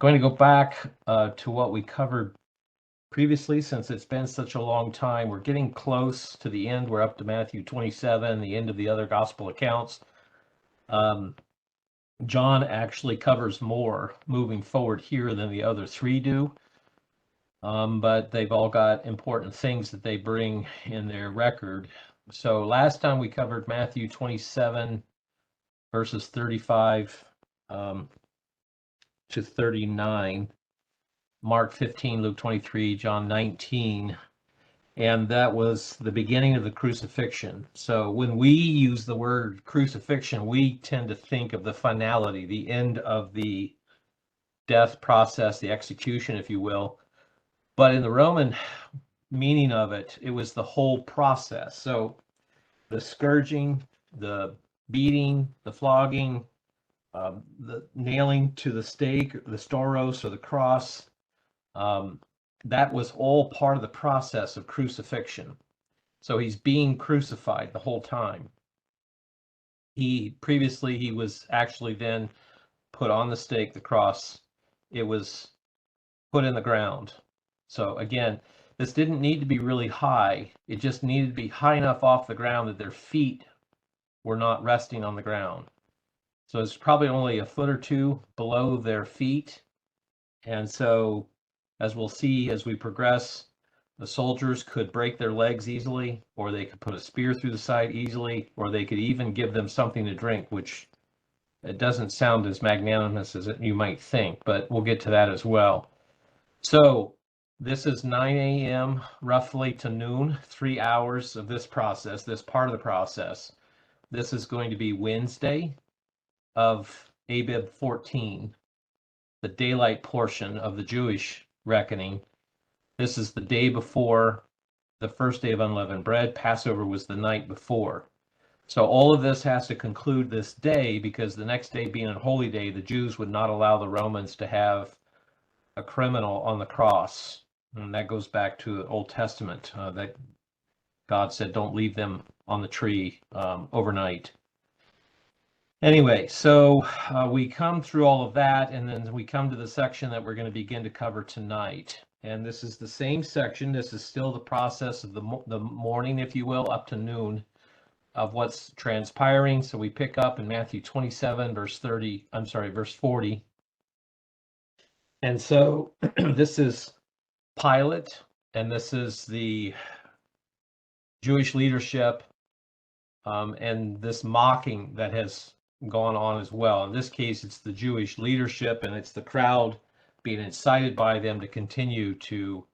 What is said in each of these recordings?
Going to go back to what we covered previously, since it's been such a long time. We're getting close to the end. We're up to Matthew 27, the end of the other gospel accounts. John actually covers more moving forward here than the other three do, but they've all got important things that they bring in their record. So last time we covered Matthew 27, verses 35 to 39. Mark 15, Luke 23, John 19, and that was the beginning of the crucifixion. So when we use the word crucifixion, we tend to think of the finality, the end of the death process, the execution, if you will. But in the Roman meaning of it, it was the whole process. So the scourging, the beating, the flogging, the nailing to the stake, the stauros or the cross, that was all part of the process of crucifixion. So he's being crucified the whole time. He was actually then put on the stake, the cross. It was put in the ground. So again, this didn't need to be really high. It just needed to be high enough off the ground that their feet were not resting on the ground. So it's probably only a foot or two below their feet. And so, as we'll see as we progress, the soldiers could break their legs easily, or they could put a spear through the side easily, or they could even give them something to drink, which it doesn't sound as magnanimous as you might think, but we'll get to that as well. So this is 9 a.m. roughly to noon, 3 hours of this process, this part of the process. This is going to be Wednesday of Abib 14, the daylight portion of the Jewish reckoning. This is the day before the first day of unleavened bread. Passover was the night before. So all of this has to conclude this day, because the next day being a holy day, the Jews would not allow the Romans to have a criminal on the cross. And that goes back to the Old Testament, that God said, don't leave them on the tree overnight. Anyway, so we come through all of that, and then we come to the section that we're going to begin to cover tonight. And this is the same section. This is still the process of the morning, if you will, up to noon, of what's transpiring. So we pick up in Matthew 27, verse 40. And so this is Pilate, and this is the Jewish leadership, and this mocking that has gone on as well. In this case, it's the Jewish leadership, and it's the crowd being incited by them to continue to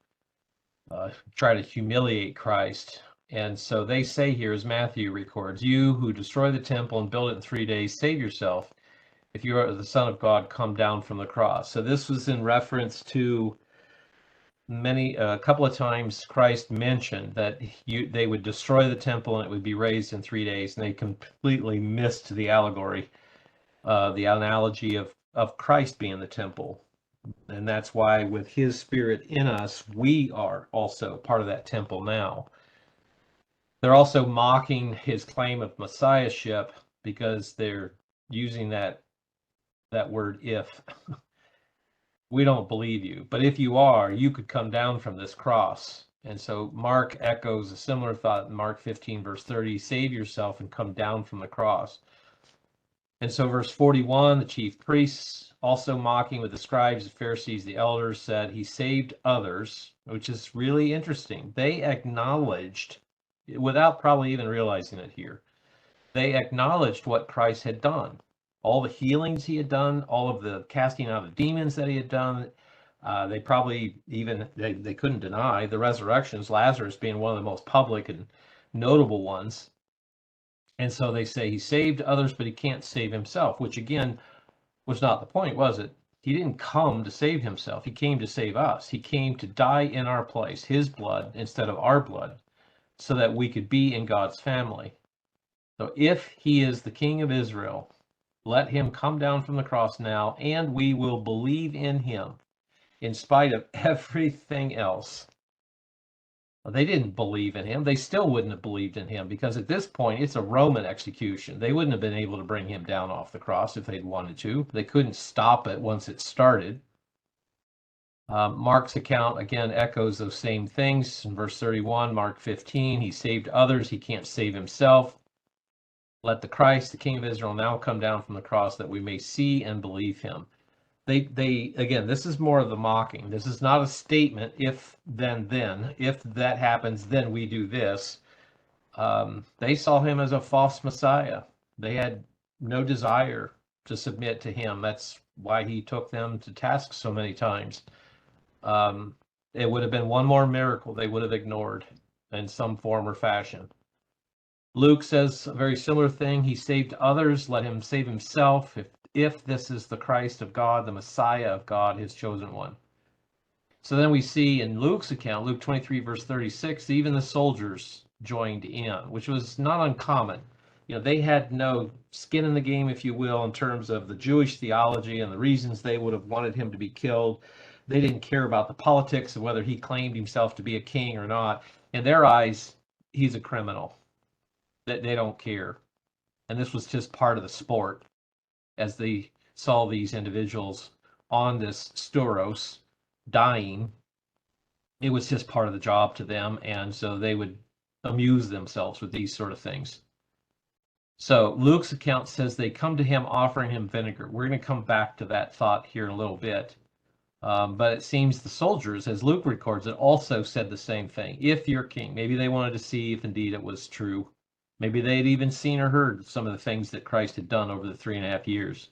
try to humiliate Christ. And so they say here, as Matthew records, "You who destroy the temple and build it in 3 days, save yourself. If you are the Son of God, come down from the cross." So this was in reference to a couple of times Christ mentioned that they would destroy the temple and it would be raised in 3 days, and they completely missed the allegory, the analogy of Christ being the temple. And that's why with his spirit in us, we are also part of that temple now. They're also mocking his claim of messiahship, because they're using that word "if." We don't believe you, but if you are, you could come down from this cross. And so Mark echoes a similar thought in Mark 15, verse 30, "Save yourself and come down from the cross." And so verse 41, the chief priests, also mocking with the scribes, the Pharisees, the elders, said, "He saved others," which is really interesting. They acknowledged, without probably even realizing it here, they acknowledged what Christ had done. All the healings he had done, all of the casting out of demons that he had done. They probably even, they couldn't deny the resurrections, Lazarus being one of the most public and notable ones. And so they say he saved others, but he can't save himself, which again was not the point, was it? He didn't come to save himself. He came to save us. He came to die in our place, his blood instead of our blood, so that we could be in God's family. So if he is the King of Israel, let him come down from the cross now, and we will believe in him in spite of everything else. They didn't believe in him. They still wouldn't have believed in him, because at this point, it's a Roman execution. They wouldn't have been able to bring him down off the cross if they'd wanted to. They couldn't stop it once it started. Mark's account, again, echoes those same things. In verse 31, Mark 15, he saved others, he can't save himself. Let the Christ, the King of Israel, now come down from the cross that we may see and believe him. They again, this is more of the mocking. This is not a statement, if then. If that happens, then we do this. They saw him as a false Messiah. They had no desire to submit to him. That's why he took them to task so many times. It would have been one more miracle they would have ignored in some form or fashion. Luke says a very similar thing. He saved others, let him save himself, if this is the Christ of God, the Messiah of God, his chosen one. So then we see in Luke's account, Luke 23, verse 36, even the soldiers joined in, which was not uncommon. You know, they had no skin in the game, if you will, in terms of the Jewish theology and the reasons they would have wanted him to be killed. They didn't care about the politics of whether he claimed himself to be a king or not. In their eyes, he's a criminal. They don't care. And this was just part of the sport as they saw these individuals on this stauros dying. It was just part of the job to them, and so they would amuse themselves with these sort of things. So Luke's account says they come to him offering him vinegar. We're going to come back to that thought here in a little bit. But it seems the soldiers, as Luke records it, also said the same thing. If you're king, maybe they wanted to see if indeed it was true. Maybe they'd even seen or heard some of the things that Christ had done over the 3.5 years.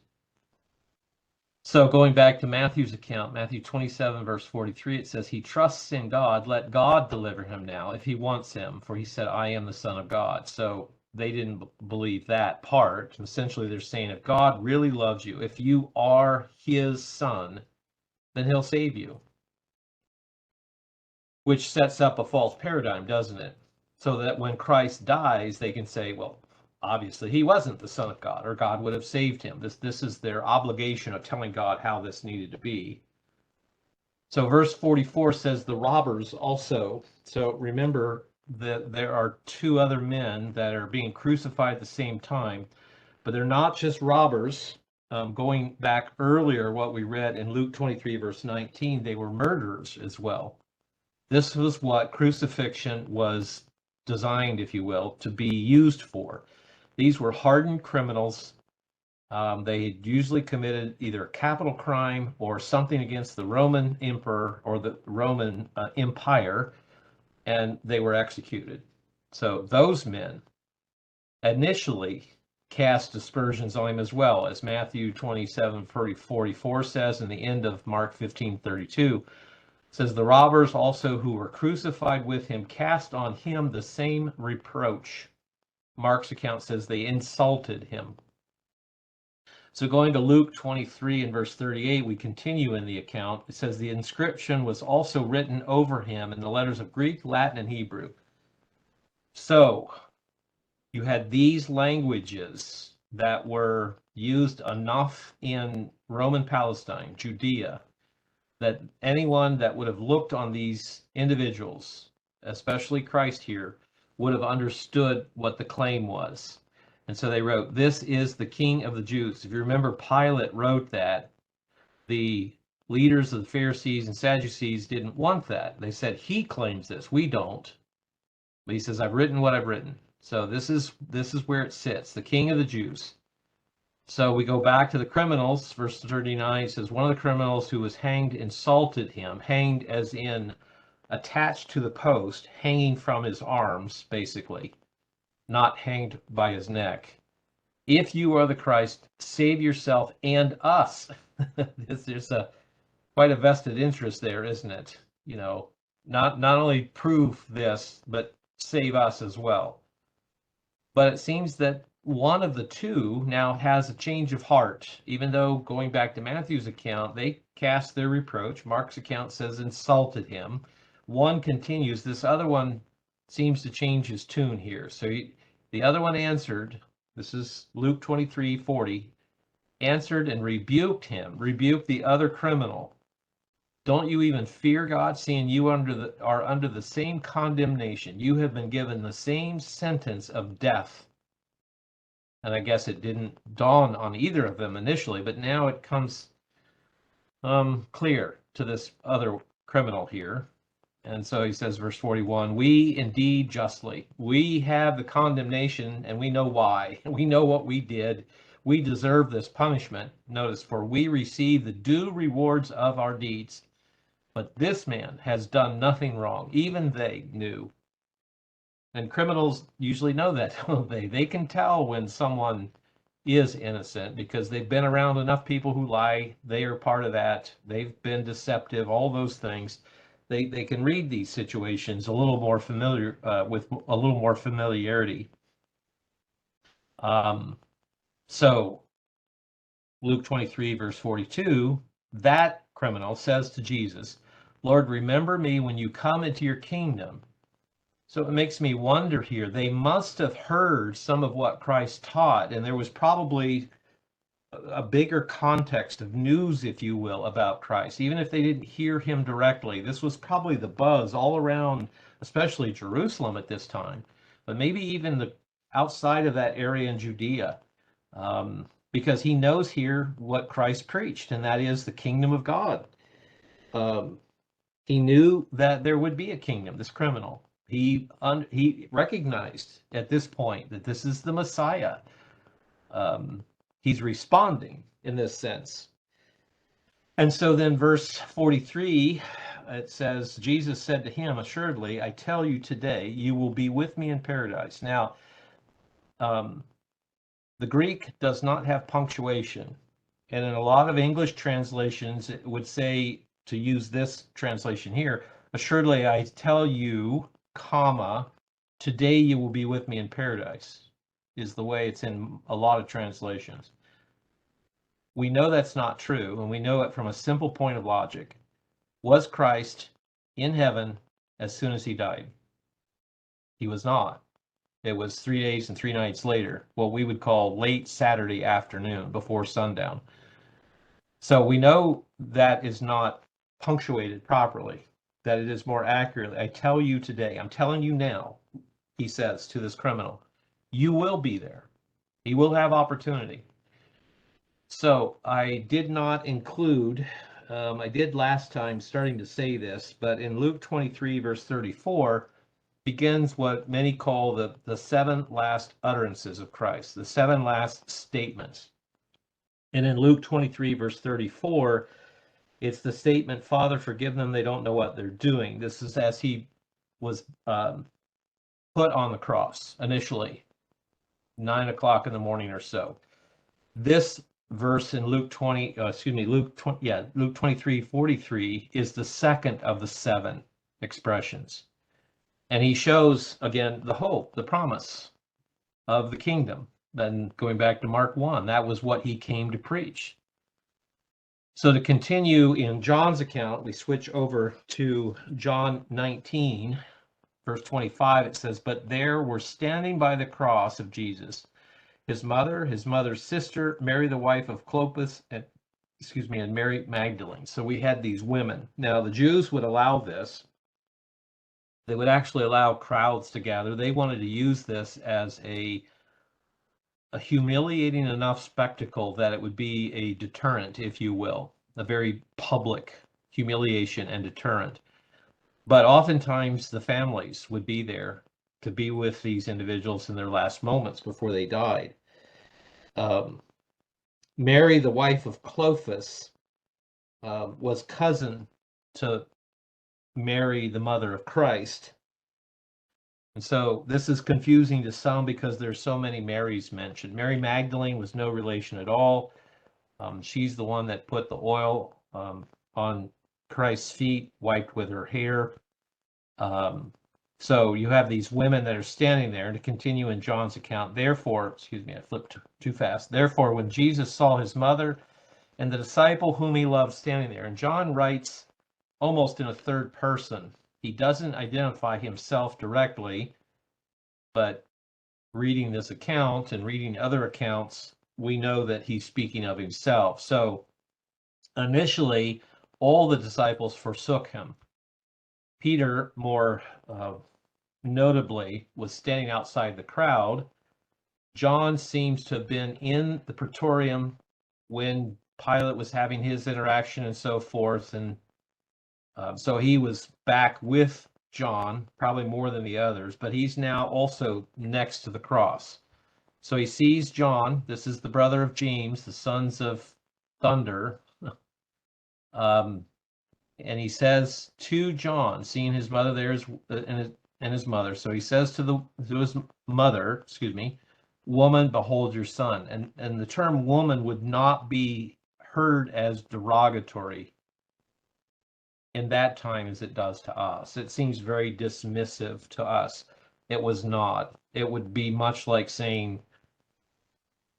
So going back to Matthew's account, Matthew 27, verse 43, it says, he trusts in God. Let God deliver him now if he wants him. For he said, I am the Son of God. So they didn't believe that part. Essentially, they're saying, if God really loves you, if you are his son, then he'll save you. Which sets up a false paradigm, doesn't it? So that when Christ dies, they can say, well, obviously he wasn't the Son of God, or God would have saved him. This is their obligation of telling God how this needed to be. So verse 44 says the robbers also. So remember that there are two other men that are being crucified at the same time, but they're not just robbers. Going back earlier, what we read in Luke 23, verse 19, they were murderers as well. This was what crucifixion was designed, if you will, to be used for. These were hardened criminals. They had usually committed either a capital crime or something against the Roman emperor or the Roman Empire, and they were executed. So those men initially cast aspersions on him as well, as Matthew 27:44 says, and the end of Mark 15:32 says, the robbers also who were crucified with him cast on him the same reproach. Mark's account says they insulted him. So going to Luke 23 and verse 38, we continue in the account. It says the inscription was also written over him in the letters of Greek, Latin, and Hebrew. So you had these languages that were used enough in Roman Palestine, Judea, that anyone that would have looked on these individuals, especially Christ here, would have understood what the claim was. And so they wrote, this is the King of the Jews. If you remember, Pilate wrote that. The leaders of the Pharisees and Sadducees didn't want that. They said, he claims this, we don't. But he says, I've written what I've written. So this is where it sits, the King of the Jews. So we go back to the criminals, verse 39, it says, one of the criminals who was hanged insulted him, hanged as in attached to the post, hanging from his arms, basically, not hanged by his neck. If you are the Christ, save yourself and us. There's quite a vested interest there, isn't it? You know, not only prove this, but save us as well. But it seems that one of the two now has a change of heart, even though going back to Matthew's account, they cast their reproach. Mark's account says insulted him. One continues, this other one seems to change his tune here. So the other one answered, this is Luke 23:40, answered and rebuked him, rebuked the other criminal. Don't you even fear God, seeing you are under the same condemnation? You have been given the same sentence of death. And I guess it didn't dawn on either of them initially, but now it comes clear to this other criminal here. And so he says, verse 41, we indeed justly, we have the condemnation and we know why. We know what we did. We deserve this punishment. Notice, for we receive the due rewards of our deeds. But this man has done nothing wrong. Even they knew. And criminals usually know that, don't they? They can tell when someone is innocent because they've been around enough people who lie. They are part of that. They've been deceptive, all those things. They can read these situations a little more familiar, with a little more familiarity. So Luke 23, verse 42, that criminal says to Jesus, Lord, remember me when you come into your kingdom. So it makes me wonder here, they must have heard some of what Christ taught, and there was probably a bigger context of news, if you will, about Christ. Even if they didn't hear him directly, this was probably the buzz all around, especially Jerusalem at this time, but maybe even the outside of that area in Judea, because he knows here what Christ preached, and that is the kingdom of God. He knew that there would be a kingdom, this criminal. He recognized at this point that this is the Messiah. He's responding in this sense. And so then verse 43, it says, Jesus said to him, assuredly, I tell you today, you will be with me in paradise. Now, the Greek does not have punctuation. And in a lot of English translations, it would say, to use this translation here, assuredly, I tell you, comma, today you will be with me in paradise, is the way it's in a lot of translations. We know that's not true, and we know it from a simple point of logic. Was Christ in heaven as soon as he died? He was not. It was 3 days and 3 nights later, what we would call late Saturday afternoon, before sundown. So we know that is not punctuated properly, that it is more accurately. I tell you today, I'm telling you now, he says to this criminal, you will be there. He will have opportunity. So I did not include, I did last time starting to say this, but in Luke 23, verse 34, begins what many call the 7 last utterances of Christ, the 7 last statements. And in Luke 23, verse 34, it's the statement, Father, forgive them, they don't know what they're doing. This is as he was put on the cross initially, 9 o'clock in the morning or so. This verse in Luke 23:43 is the second of the 7 expressions. And he shows, again, the hope, the promise of the kingdom. Then going back to Mark 1, that was what he came to preach. So to continue in John's account, we switch over to John 19, verse 25. It says, but there were standing by the cross of Jesus, his mother's sister, Mary, the wife of Clopas, and Mary Magdalene. So we had these women. Now the Jews would allow this. They would actually allow crowds to gather. They wanted to use this as a humiliating enough spectacle that it would be a deterrent, if you will, a very public humiliation and deterrent. But oftentimes the families would be there to be with these individuals in their last moments before they died. Mary, the wife of Clopas, was cousin to Mary, the mother of Christ. And so this is confusing to some because there's so many Marys mentioned. Mary Magdalene was no relation at all. She's the one that put the oil on Christ's feet, wiped with her hair. So you have these women that are standing there. And to continue in John's account, therefore, I flipped too fast. Therefore, when Jesus saw his mother and the disciple whom he loved standing there, and John writes almost in a third person. He doesn't identify himself directly, but reading this account and reading other accounts, we know that he's speaking of himself. So initially, all the disciples forsook him. Peter, more notably, was standing outside the crowd. John seems to have been in the praetorium when Pilate was having his interaction and so forth, and so he was back with John, probably more than the others, but he's now also next to the cross. So he sees John. This is the brother of James, the sons of thunder. Um, and he says to John, seeing his mother there and his mother. So he says to his mother, excuse me, woman, behold your son. And the term woman would not be heard as derogatory in that time as it does to us. It seems very dismissive to us. It was not. It would be much like saying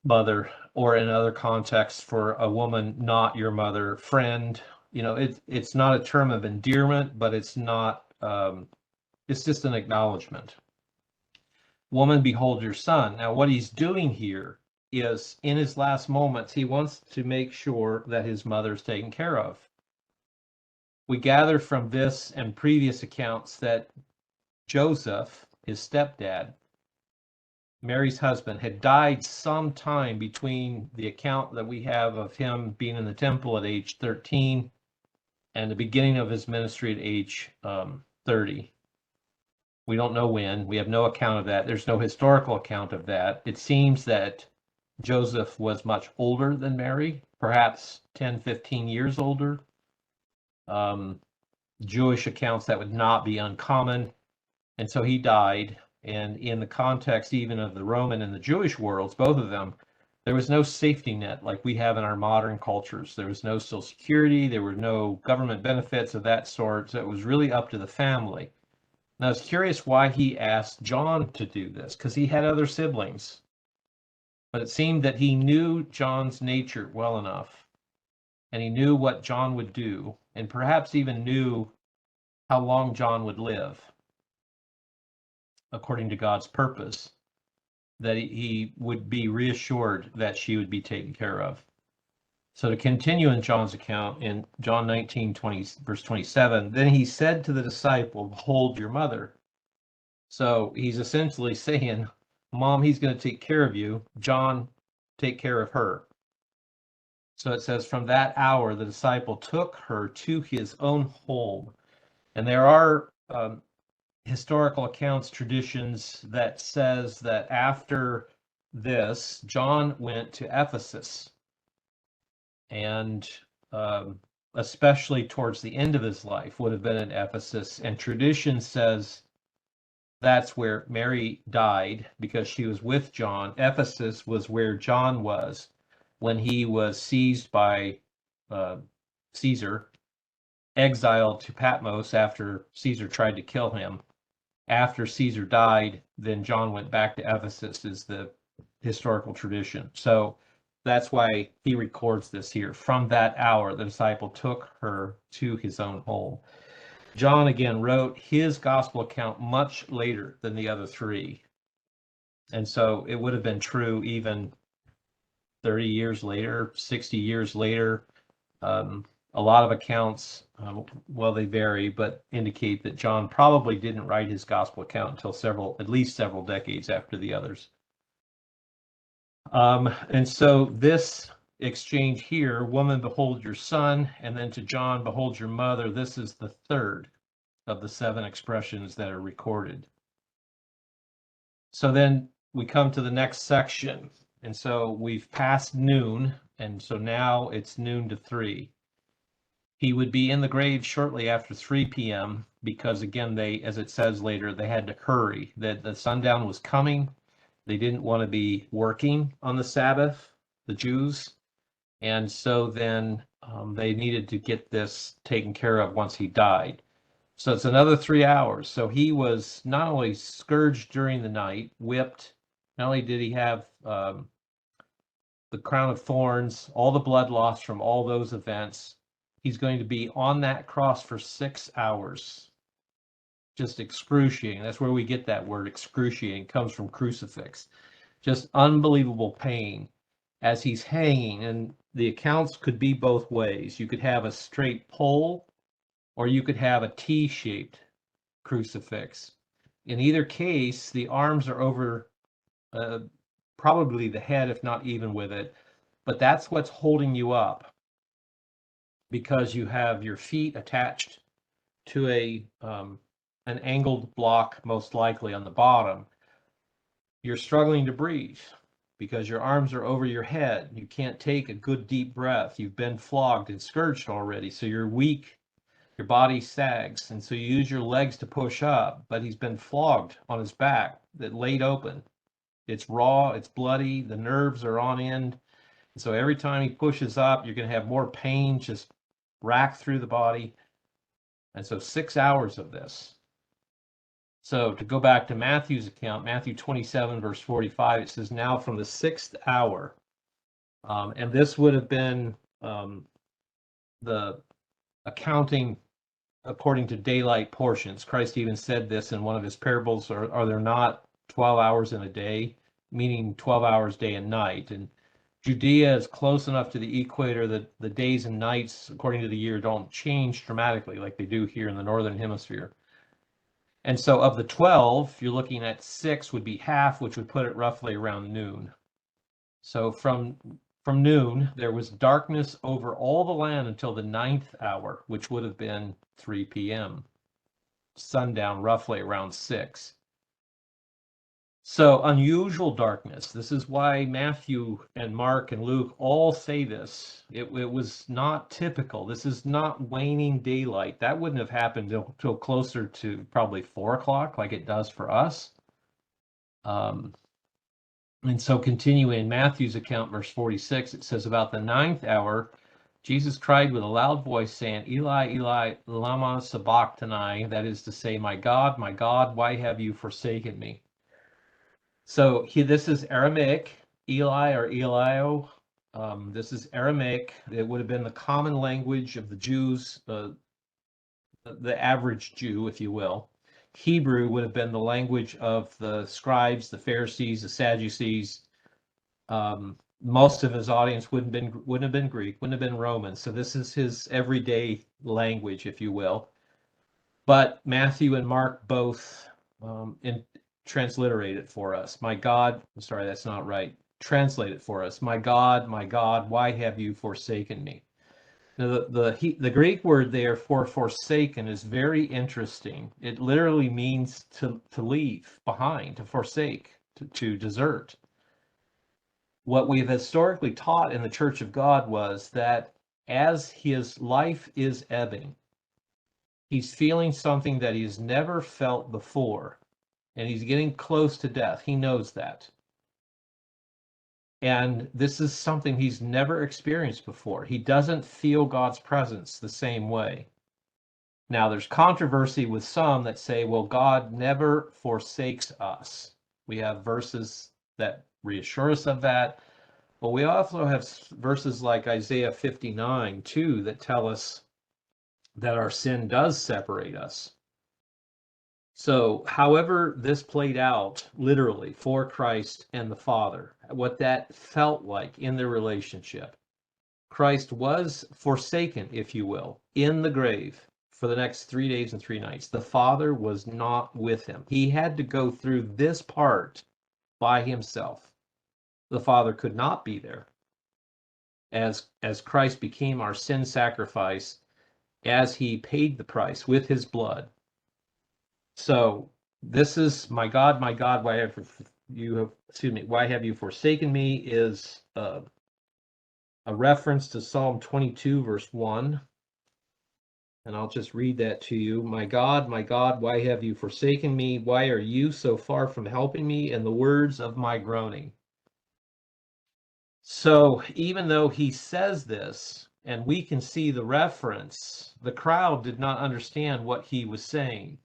mother, or in other contexts for a woman, not your mother, friend. It's not a term of endearment, but it's not, it's just an acknowledgement. Woman, behold your son. Now, what he's doing here is, in his last moments, he wants to make sure that his mother's taken care of. We gather from this and previous accounts that Joseph, his stepdad, Mary's husband, had died sometime between the account that we have of him being in the temple at age 13 and the beginning of his ministry at age 30. We don't know when. We have no account of that. There's no historical account of that. It seems that Joseph was much older than Mary, perhaps 10, 15 years older. Jewish accounts, that would not be uncommon. And so he died. And in the context even of the Roman and the Jewish worlds, both of them, there was no safety net like we have in our modern cultures. There was no Social Security. There were no government benefits of that sort. So it was really up to the family. And I was curious why he asked John to do this, because he had other siblings. But it seemed that he knew John's nature well enough, and he knew what John would do, and perhaps even knew how long John would live, according to God's purpose, that he would be reassured that she would be taken care of. So to continue in John's account, in John 19, verse 27, then he said to the disciple, behold your mother. So he's essentially saying, Mom, he's going to take care of you. John, take care of her. So it says, from that hour, the disciple took her to his own home. And there are historical accounts, traditions that says that after this, John went to Ephesus. And especially towards the end of his life would have been in Ephesus. And tradition says that's where Mary died because she was with John. Ephesus was where John was when he was seized by Caesar, exiled to Patmos after Caesar tried to kill him. After Caesar died, then John went back to Ephesus, is the historical tradition. So that's why he records this here. From that hour, the disciple took her to his own home. John, again, wrote his gospel account much later than the other three. And so it would have been true even 30 years later, 60 years later. A lot of accounts, well, they vary, but indicate that John probably didn't write his gospel account until at least several decades after the others. And so this exchange here, woman, behold your son, and then to John, behold your mother, this is the third of the 7 expressions that are recorded. So then we come to the next section. And so we've passed noon, and so now it's noon to 3. He would be in the grave shortly after 3 p.m. because, again, they, as it says later, they had to hurry. That the sundown was coming. They didn't want to be working on the Sabbath, the Jews. And so then they needed to get this taken care of once he died. So it's another 3 hours. So he was not only scourged during the night, whipped, not only did he have the crown of thorns, all the blood loss from all those events, he's going to be on that cross for 6 hours. Just excruciating. That's where we get that word excruciating. It comes from crucifix. Just unbelievable pain as he's hanging. And the accounts could be both ways. You could have a straight pole, or you could have a T-shaped crucifix. In either case, the arms are over probably the head, if not even with it. But that's what's holding you up. because you have your feet attached to an angled block, most likely on the bottom. You're struggling to breathe because your arms are over your head. You can't take a good deep breath. You've been flogged and scourged already, so you're weak. Your body sags, and so you use your legs to push up, but he's been flogged on his back, that laid open. It's raw, it's bloody, the nerves are on end. And so every time he pushes up, you're going to have more pain just rack through the body. And so 6 hours of this. So to go back to Matthew's account, Matthew 27, verse 45, it says, now from the 6th hour. And this would have been the accounting according to daylight portions. Christ even said this in one of his parables, are there not 12 hours in a day, meaning 12 hours day and night? And Judea is close enough to the equator that the days and nights, according to the year, don't change dramatically like they do here in the northern hemisphere. And so of the 12, you're looking at 6 would be half, which would put it roughly around noon. So from noon, there was darkness over all the land until the 9th hour, which would have been 3 p.m. Sundown, roughly around 6. So unusual darkness. This is why Matthew and Mark and Luke all say this. It was not typical. This is not waning daylight. That wouldn't have happened till closer to probably 4 o'clock, like it does for us. And so continuing Matthew's account, verse 46, it says, about the 9th hour, Jesus cried with a loud voice, saying, Eli, Eli, lama sabachthani, that is to say, my God, why have you forsaken me? So this is Aramaic, Eli or Elio. This is Aramaic. It would have been the common language of the Jews, the average Jew, if you will. Hebrew would have been the language of the scribes, the Pharisees, the Sadducees. Most of his audience wouldn't have been Greek, wouldn't have been Roman. So this is his everyday language, if you will. But Matthew and Mark both transliterate it for us. My God, I'm sorry, that's not right. Translate it for us. My God, why have you forsaken me? Now, the Greek word there for forsaken is very interesting. It literally means to leave behind, to forsake, to desert. What we've historically taught in the Church of God was that as his life is ebbing, he's feeling something that he's never felt before, and he's getting close to death. He knows that. And this is something he's never experienced before. He doesn't feel God's presence the same way. Now, there's controversy with some that say, well, God never forsakes us. We have verses that reassure us of that. But we also have verses like Isaiah 59, too, that tell us that our sin does separate us. So, however this played out literally for Christ and the Father, what that felt like in their relationship, Christ was forsaken, if you will, in the grave for the next 3 days and 3 nights. The Father was not with him. He had to go through this part by himself. The Father could not be there. As Christ became our sin sacrifice, as he paid the price with his blood. So this is my God, why have you forsaken me, is a reference to Psalm 22, verse 1. And I'll just read that to you. My God, why have you forsaken me? Why are you so far from helping me in the words of my groaning? So even though he says this, and we can see the reference, the crowd did not understand what he was saying.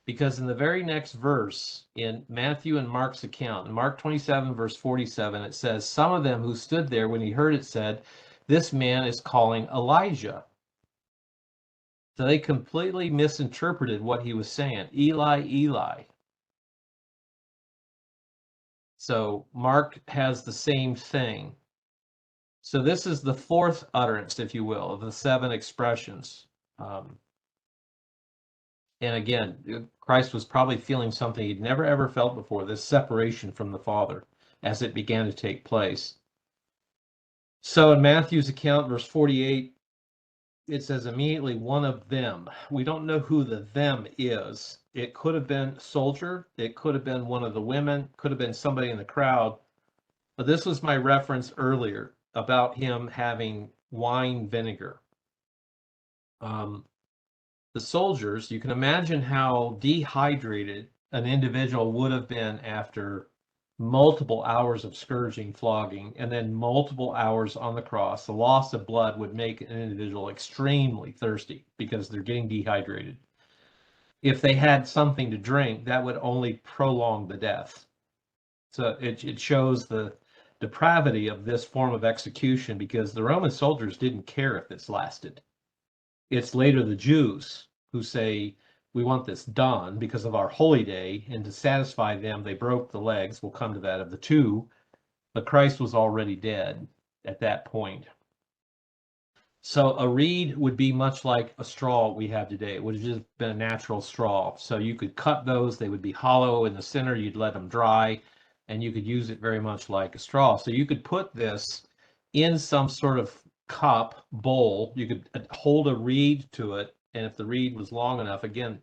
Because in the very next verse in Matthew and Mark's account, in Mark 27, verse 47, it says, some of them who stood there when he heard it said, this man is calling Elijah. So they completely misinterpreted what he was saying. Eli, Eli. So Mark has the same thing. So this is the fourth utterance, if you will, of the 7 expressions. And again, Christ was probably feeling something he'd never ever felt before, this separation from the Father, as it began to take place. So in Matthew's account, verse 48, it says immediately one of them. We don't know who the them is. It could have been a soldier. It could have been one of the women. Could have been somebody in the crowd. But this was my reference earlier about him having wine vinegar. The soldiers, you can imagine how dehydrated an individual would have been after multiple hours of scourging, flogging, and then multiple hours on the cross. The loss of blood would make an individual extremely thirsty because they're getting dehydrated. If they had something to drink, that would only prolong the death. So it shows the depravity of this form of execution, because the Roman soldiers didn't care if this lasted. It's later the Jews who say, we want this done because of our holy day, and to satisfy them, they broke the legs. We'll come to that of the two, but Christ was already dead at that point. So a reed would be much like a straw we have today. It would have just been a natural straw. So you could cut those, they would be hollow in the center, you'd let them dry, and you could use it very much like a straw. So you could put this in some sort of cup, bowl, you could hold a reed to it, and if the reed was long enough, again,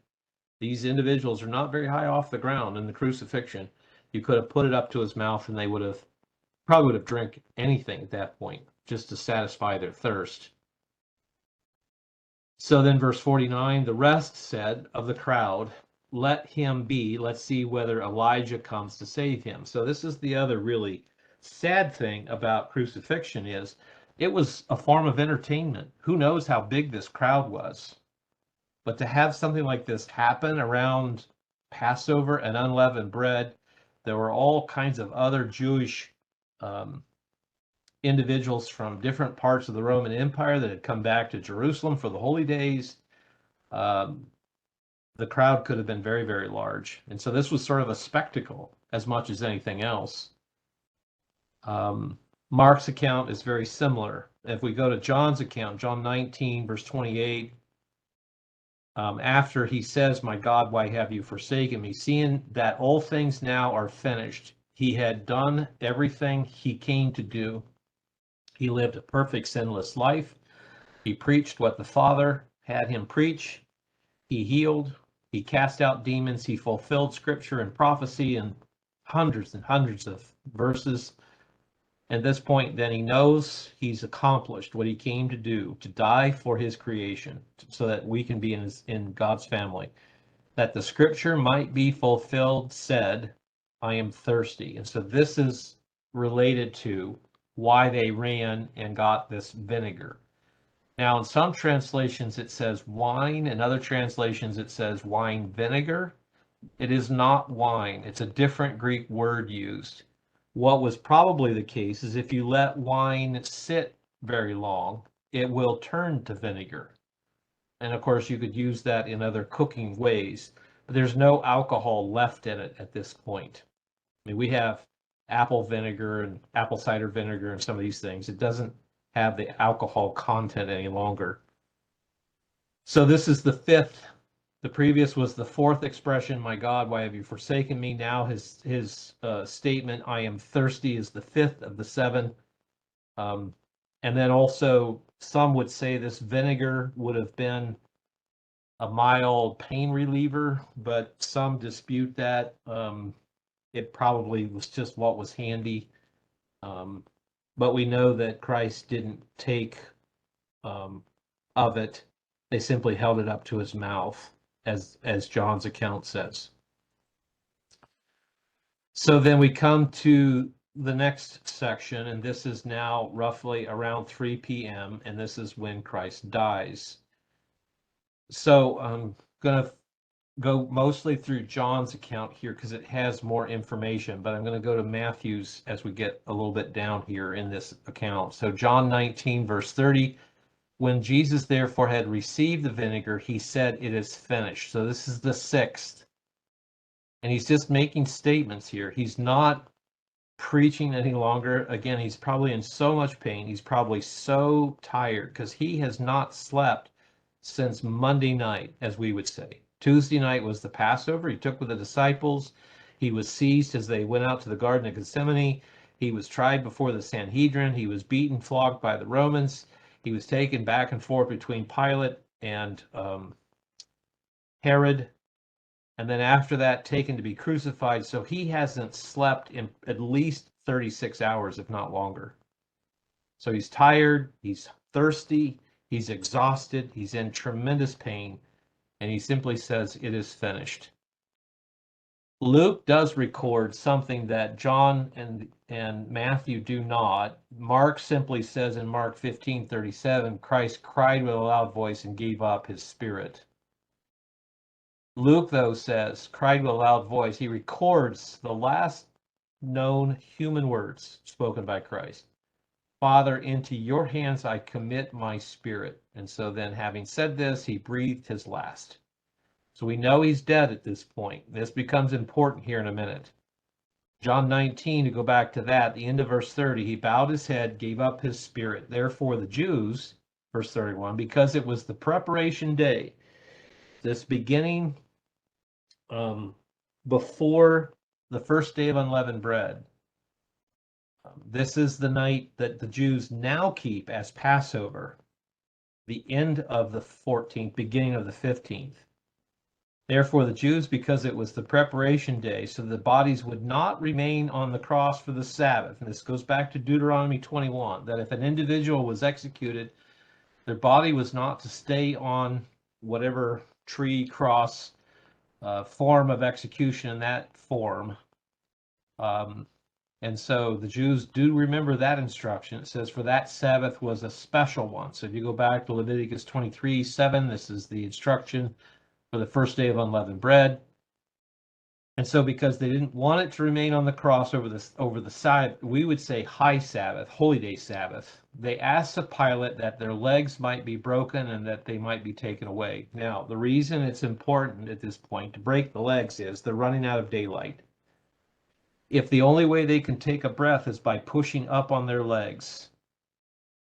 these individuals are not very high off the ground in the crucifixion. You could have put it up to his mouth and they would have probably would have drank anything at that point just to satisfy their thirst. So then verse 49, the rest said of the crowd, let him be, let's see whether Elijah comes to save him. So this is the other really sad thing about crucifixion, is it was a form of entertainment. Who knows how big this crowd was? But to have something like this happen around Passover and unleavened bread, there were all kinds of other Jewish individuals from different parts of the Roman Empire that had come back to Jerusalem for the holy days. The crowd could have been very, very large. And so this was sort of a spectacle as much as anything else. Mark's account is very similar. If we go to John's account, John 19, verse 28, after he says, my God, why have you forsaken me? Seeing that all things now are finished. He had done everything he came to do. He lived a perfect, sinless life. He preached what the Father had him preach. He healed. He cast out demons. He fulfilled scripture and prophecy in hundreds and hundreds of verses. At this point, then he knows he's accomplished what he came to do, to die for his creation, so that we can be in God's family. That the scripture might be fulfilled, said, I am thirsty. And so this is related to why they ran and got this vinegar. Now, in some translations, it says wine. In other translations, it says wine vinegar. It is not wine. It's a different Greek word used. What was probably the case is if you let wine sit very long, it will turn to vinegar. And of course, you could use that in other cooking ways, but there's no alcohol left in it at this point. I mean, we have apple vinegar and apple cider vinegar and some of these things. It doesn't have the alcohol content any longer. So this is the fifth. The previous was the fourth expression, my God, why have you forsaken me? Now his statement, I am thirsty, is the fifth of the seven. And then also some would say this vinegar would have been a mild pain reliever, but some dispute that. It probably was just what was handy. But we know that Christ didn't take of it. They simply held it up to his mouth, as John's account says. So then we come to the next section, and this is now roughly around 3 p.m., and this is when Christ dies. So I'm going to go mostly through John's account here because it has more information, but I'm going to go to Matthew's as we get a little bit down here in this account. So John 19, verse 30, when Jesus therefore had received the vinegar, he said, it is finished. So this is the sixth. And he's just making statements here. He's not preaching any longer. Again, he's probably in so much pain. He's probably so tired because he has not slept since Monday night, as we would say. Tuesday night was the Passover. He took with the disciples. He was seized as they went out to the Garden of Gethsemane. He was tried before the Sanhedrin. He was beaten, flogged by the Romans. He was taken back and forth between Pilate and Herod, and then after that taken to be crucified. So he hasn't slept in at least 36 hours, if not longer. So he's tired, he's thirsty, he's exhausted, he's in tremendous pain, and he simply says, "It is finished." Luke does record something that John and Matthew do not. Mark simply says in Mark 15:37, Christ cried with a loud voice and gave up his spirit. Luke, though, says, cried with a loud voice. He records the last known human words spoken by Christ. Father, into your hands I commit my spirit. And so then, having said this, he breathed his last. So we know he's dead at this point. This becomes important here in a minute. John 19, to go back to that, the end of verse 30, he bowed his head, gave up his spirit. Therefore the Jews, verse 31, because it was the preparation day, this beginning before the first day of unleavened bread, this is the night that the Jews now keep as Passover, the end of the 14th, beginning of the 15th. Therefore the Jews, because it was the preparation day, so the bodies would not remain on the cross for the Sabbath. And this goes back to Deuteronomy 21, that if an individual was executed, their body was not to stay on whatever tree, cross, form of execution in that form. And so the Jews do remember that instruction. It says, for that Sabbath was a special one. So if you go back to Leviticus 23:7, this is the instruction for the first day of unleavened bread. And so because they didn't want it to remain on the cross over the Sabbath, we would say high Sabbath, holy day Sabbath, they asked of Pilate that their legs might be broken and that they might be taken away. Now, the reason it's important at this point to break the legs is they're running out of daylight. If the only way they can take a breath is by pushing up on their legs,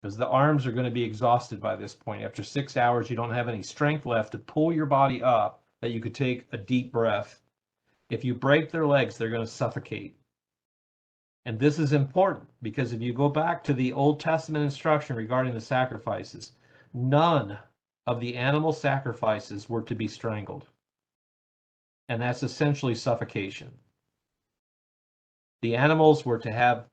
because the arms are going to be exhausted by this point. After 6 hours, you don't have any strength left to pull your body up that you could take a deep breath. If you break their legs, they're going to suffocate. And this is important because if you go back to the Old Testament instruction regarding the sacrifices, none of the animal sacrifices were to be strangled. And that's essentially suffocation. The animals were to have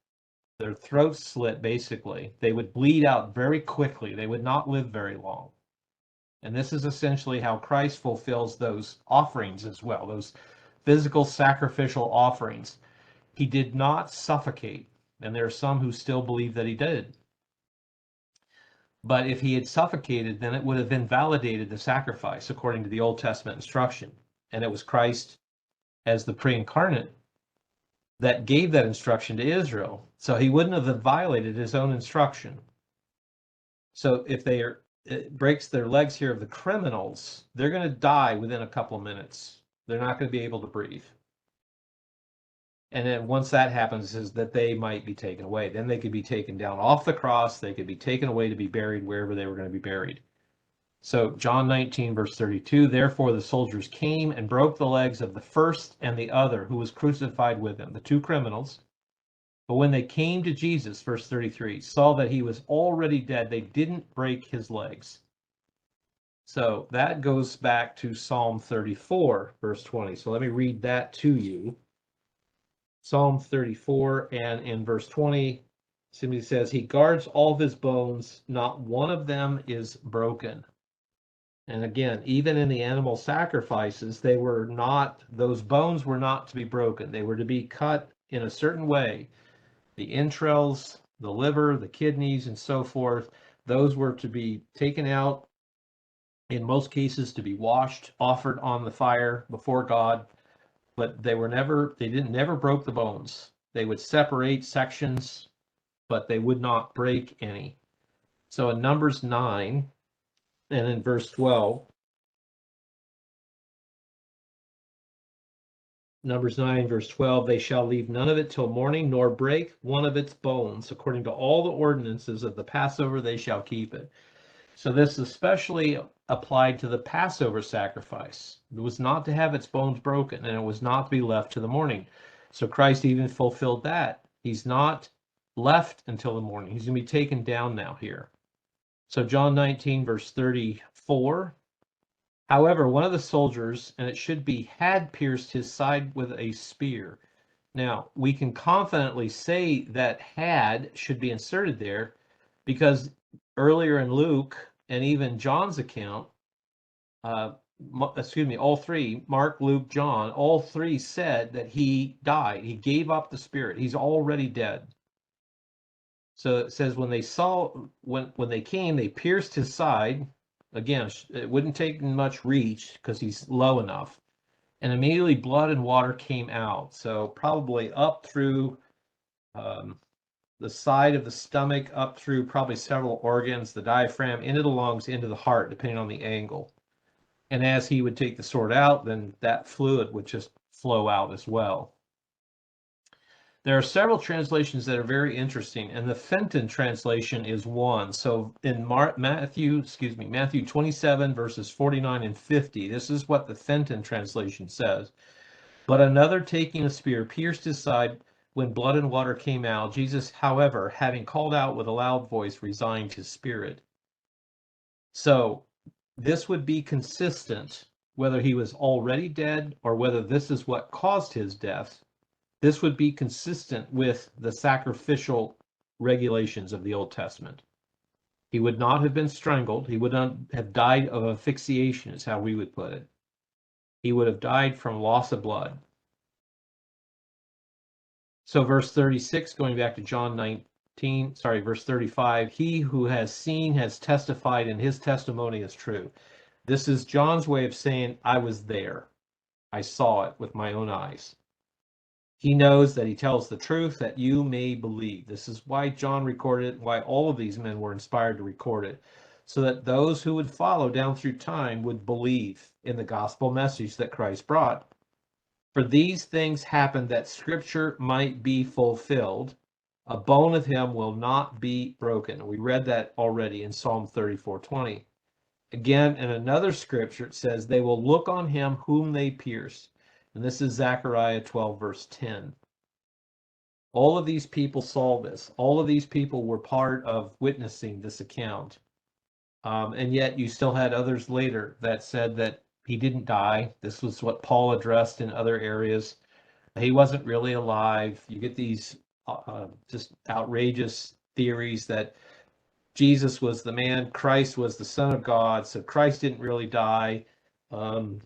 their throats slit, basically. They would bleed out very quickly. They would not live very long. And this is essentially how Christ fulfills those offerings as well, those physical sacrificial offerings. He did not suffocate, and there are some who still believe that he did. But if he had suffocated, then it would have invalidated the sacrifice according to the Old Testament instruction. And it was Christ as the pre-incarnate that gave that instruction to Israel. So he wouldn't have violated his own instruction. So if it breaks their legs here of the criminals, they're going to die within a couple of minutes. They're not going to be able to breathe. And then once that happens, is that they might be taken away. Then they could be taken down off the cross. They could be taken away to be buried wherever they were going to be buried. So John 19, verse 32, therefore the soldiers came and broke the legs of the first and the other who was crucified with him, the two criminals. But when they came to Jesus, verse 33, saw that he was already dead, they didn't break his legs. So that goes back to Psalm 34, verse 20. So let me read that to you. Psalm 34, and in verse 20, simply says, he guards all of his bones, not one of them is broken. And again, even in the animal sacrifices, those bones were not to be broken. They were to be cut in a certain way. The entrails, the liver, the kidneys, and so forth, those were to be taken out, in most cases to be washed, offered on the fire before God, but they never broke the bones. They would separate sections, but they would not break any. So in Numbers 9, and in verse 12, Numbers 9, verse 12, they shall leave none of it till morning, nor break one of its bones. According to all the ordinances of the Passover, they shall keep it. So this especially applied to the Passover sacrifice. It was not to have its bones broken, and it was not to be left to the morning. So Christ even fulfilled that. He's not left until the morning. He's going to be taken down now here. So John 19, verse 34. However, one of the soldiers, and it should be, had pierced his side with a spear. Now, we can confidently say that had should be inserted there because earlier in Luke and even John's account, all three, Mark, Luke, John, all three said that he died. He gave up the spirit. He's already dead. So it says when they came, they pierced his side. Again, it wouldn't take much reach because he's low enough. And immediately blood and water came out. So probably up through the side of the stomach, up through probably several organs, the diaphragm, into the lungs, into the heart, depending on the angle. And as he would take the sword out, then that fluid would just flow out as well. There are several translations that are very interesting, and the Fenton translation is one. So in Matthew 27, verses 49 and 50, this is what the Fenton translation says. But another, taking a spear, pierced his side when blood and water came out. Jesus, however, having called out with a loud voice, resigned his spirit. So this would be consistent whether he was already dead or whether this is what caused his death. This would be consistent with the sacrificial regulations of the Old Testament. He would not have been strangled. He would not have died of asphyxiation, is how we would put it. He would have died from loss of blood. So verse 36, going back to John 19, verse 35, he who has seen has testified, and his testimony is true. This is John's way of saying, I was there. I saw it with my own eyes. He knows that he tells the truth that you may believe. This is why John recorded it, why all of these men were inspired to record it, so that those who would follow down through time would believe in the gospel message that Christ brought. For these things happened that scripture might be fulfilled. A bone of him will not be broken. We read that already in Psalm 34:20. Again, in another scripture, it says, they will look on him whom they pierced. And this is Zechariah 12, verse 10. All of these people saw this. All of these people were part of witnessing this account. And yet you still had others later that said that he didn't die. This was what Paul addressed in other areas. He wasn't really alive. You get these just outrageous theories that Jesus was the man, Christ was the Son of God, so Christ didn't really die.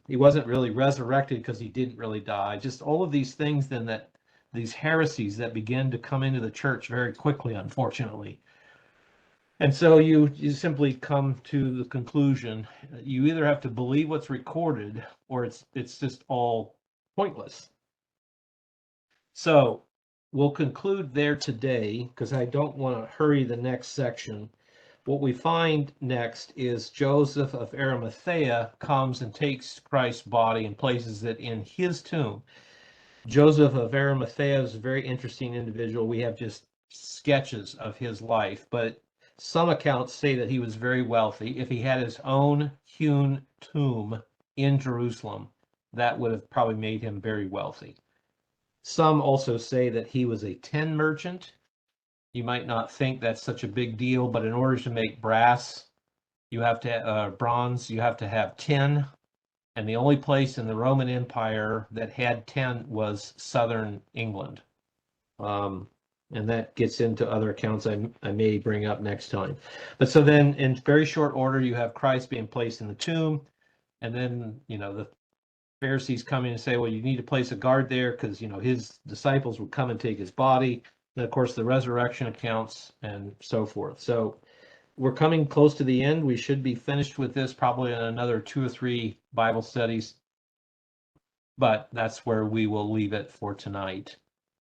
He wasn't really resurrected because he didn't really die. Just all of these things then that these heresies that begin to come into the church very quickly, unfortunately. And so you simply come to the conclusion, you either have to believe what's recorded or it's just all pointless. So we'll conclude there today because I don't want to hurry the next section. What we find next is Joseph of Arimathea comes and takes Christ's body and places it in his tomb. Joseph of Arimathea is a very interesting individual. We have just sketches of his life, but some accounts say that he was very wealthy. If he had his own hewn tomb in Jerusalem, that would have probably made him very wealthy. Some also say that he was a tin merchant. You might not think that's such a big deal, but in order to make brass, you have to bronze, you have to have tin. And the only place in the Roman Empire that had tin was southern England. And that gets into other accounts I may bring up next time. But so then in very short order, you have Christ being placed in the tomb. And then, the Pharisees come in and say, well, you need to place a guard there because, his disciples would come and take his body. And of course, the resurrection accounts and so forth. So we're coming close to the end. We should be finished with this probably in another 2 or 3 Bible studies. But that's where we will leave it for tonight.